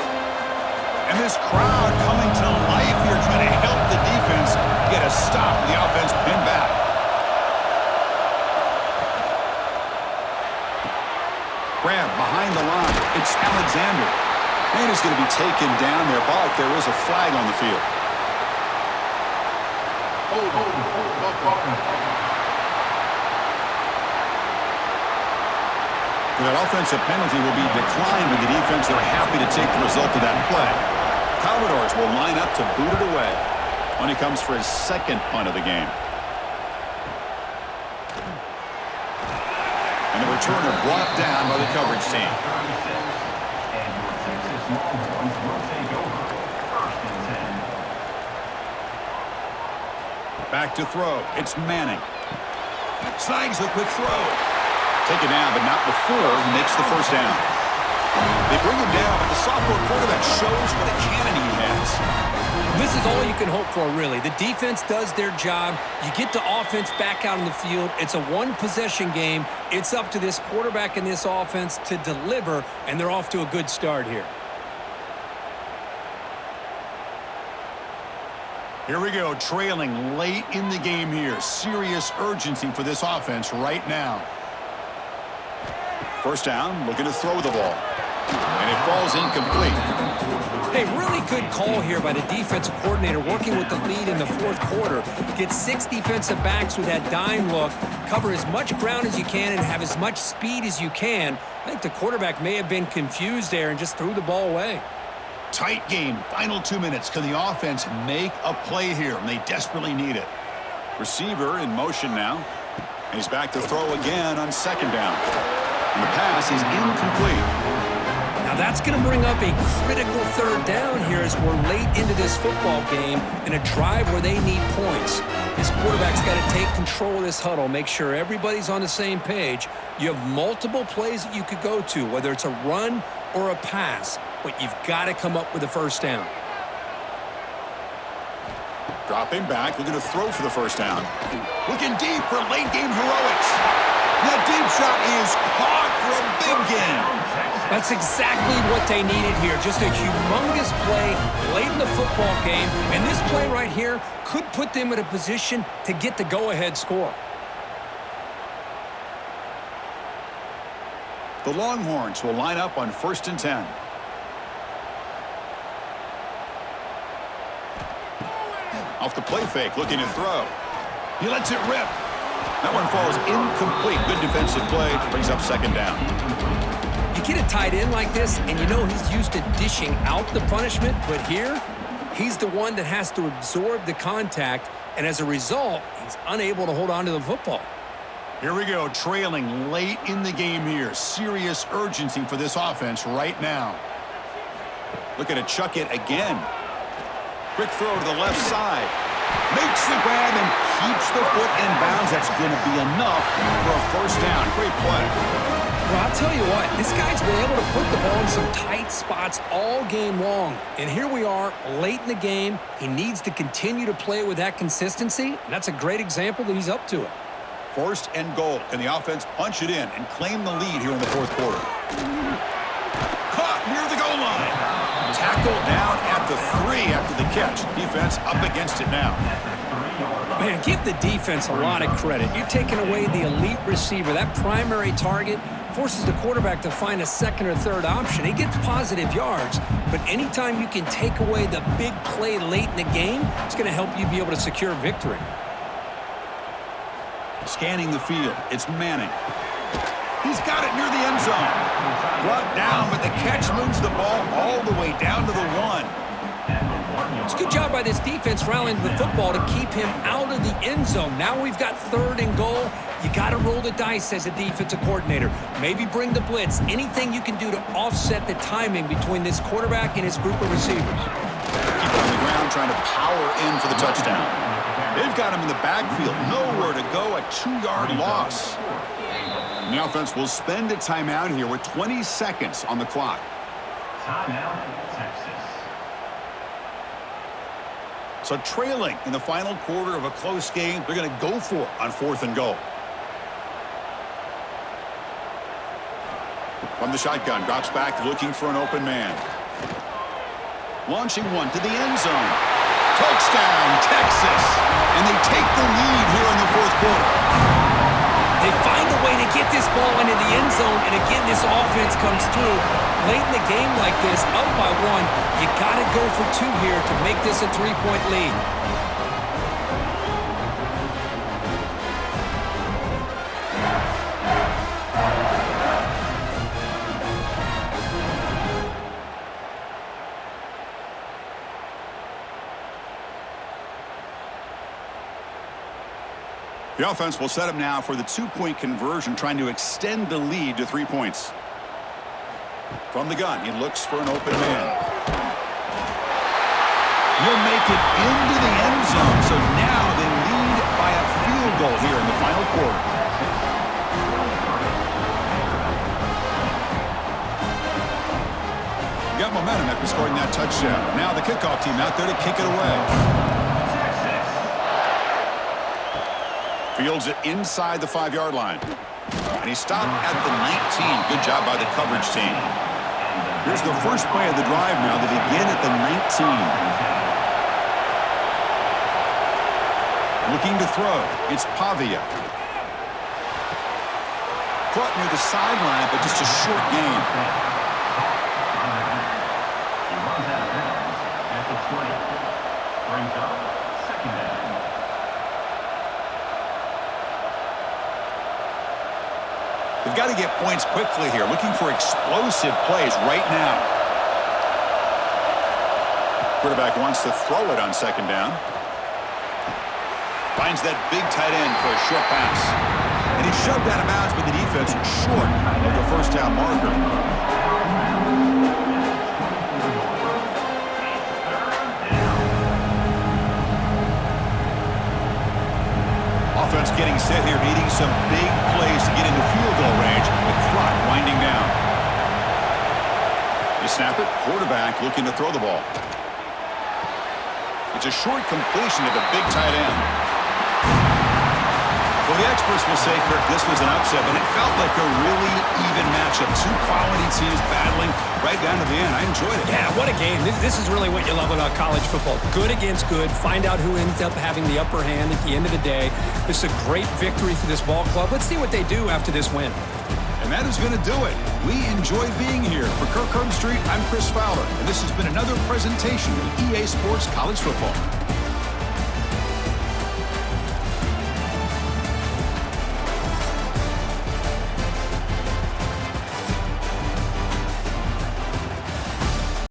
And this crowd coming to life here, trying to help the defense get a stop. The offense pinned back. Grab behind the line. It's Alexander. And he's going to be taken down there, but there is a flag on the field. That offensive penalty will be declined with the defense. They're happy to take the result of that play. Commodores will line up to boot it away when he comes for his second punt of the game. And the returner brought down by the coverage team. And your Texas Longhorns will take over 1st and 10. Back to throw. It's Manning. Snags the quick throw. Taken down, but not before he makes the first down. They bring him down, but the sophomore quarterback shows what a cannon he has. This is all you can hope for, really. The defense does their job. You get the offense back out on the field. It's a one-possession game. It's up to this quarterback and this offense to deliver, and they're off to a good start here. Here we go, trailing late in the game here. Serious urgency for this offense right now. First down, looking to throw the ball. And it falls incomplete. Hey, really good call here by the defensive coordinator working with the lead in the fourth quarter. Get 6 defensive backs with that dime look, cover as much ground as you can, and have as much speed as you can. I think the quarterback may have been confused there and just threw the ball away. Tight game, final 2 minutes. Can the offense make a play here? And they desperately need it. Receiver in motion now. And he's back to throw again on second down. And the pass is incomplete. Now that's going to bring up a critical third down here as we're late into this football game in a drive where they need points. This quarterback's got to take control of this huddle, make sure everybody's on the same page. You have multiple plays that you could go to, whether it's a run or a pass, but you've got to come up with a first down. Dropping back, looking to throw for the first down. Looking deep for late game heroics. That deep shot is caught for a big game. That's exactly what they needed here. Just a humongous play late in the football game. And this play right here could put them in a position to get the go-ahead score. The Longhorns will line up on 1st and 10. Off the play fake, looking to throw. He lets it rip. That one falls incomplete. Good defensive play. Brings up second down. You get a tight end like this, and you know he's used to dishing out the punishment, but here, he's the one that has to absorb the contact, and as a result, he's unable to hold on to the football. Here we go, trailing late in the game here. Serious urgency for this offense right now. Looking to chuck it again. Quick throw to the left side. Makes the grab and keeps the foot in bounds. That's going to be enough for a first down. Great play. Well, I'll tell you what, this guy's been able to put the ball in some tight spots all game long. And here we are, late in the game. He needs to continue to play with that consistency, and that's a great example that he's up to it. First and goal. Can the offense punch it in and claim the lead here in the fourth quarter? Caught near the goal line. Tackled down at the 3 after the catch. Defense up against it now. Man, give the defense a lot of credit. You're taking away the elite receiver. That primary target forces the quarterback to find a second or third option. He gets positive yards, but anytime you can take away the big play late in the game, it's going to help you be able to secure victory. Scanning the field. It's Manning. He's got it near the end zone. Brought down, but the catch moves the ball all the way down to the 1. It's a good job by this defense rallying the football to keep him out of the end zone. Now we've got 3rd and goal. You got to roll the dice as a defensive coordinator. Maybe bring the blitz. Anything you can do to offset the timing between this quarterback and his group of receivers. Keep it on the ground, trying to power in for the touchdown. They've got him in the backfield. Nowhere to go, a 2-yard loss. And the offense will spend a timeout here with 20 seconds on the clock. Timeout, Texas. So trailing in the final quarter of a close game, they're going to go for it on 4th and goal. From the shotgun, drops back looking for an open man. Launching one to the end zone. Touchdown, Texas! And they take the lead here in the 4th quarter. They find a way to get this ball into the end zone, and again, this offense comes through. Late in the game like this, up by 1, you got to go for 2 here to make this a 3-point lead. The offense will set up now for the 2-point conversion, trying to extend the lead to 3 points. From the gun, he looks for an open man. He'll make it into the end zone, so now they lead by a field goal here in the final quarter. Got momentum after scoring that touchdown. Now the kickoff team out there to kick it away. Fields it inside the 5-yard line. And he stopped at the 19. Good job by the coverage team. Here's the first play of the drive now. They begin at the 19. Looking to throw. It's Pavia. Caught near the sideline, but just a short gain. He runs out of bounds at the 20. Brings up 2nd down. They've got to get points quickly here. Looking for explosive plays right now. Quarterback wants to throw it on 2nd down. Finds that big tight end for a short pass. And he's shoved out of bounds, but the defense short of the first down marker. Offense getting set here, needing some big plays to get into field goal range. The clock winding down. You snap it, quarterback looking to throw the ball. It's a short completion to the big tight end. Well, the experts will say, Kirk, this was an upset, but it felt like a really even matchup. 2 quality teams battling right down to the end. I enjoyed it. Yeah, what a game. This is really what you love about college football. Good against good. Find out who ends up having the upper hand at the end of the day. This is a great victory for this ball club. Let's see what they do after this win. And that is going to do it. We enjoyed being here. For Kirk Herbstreit, I'm Chris Fowler, and this has been another presentation of EA Sports College Football.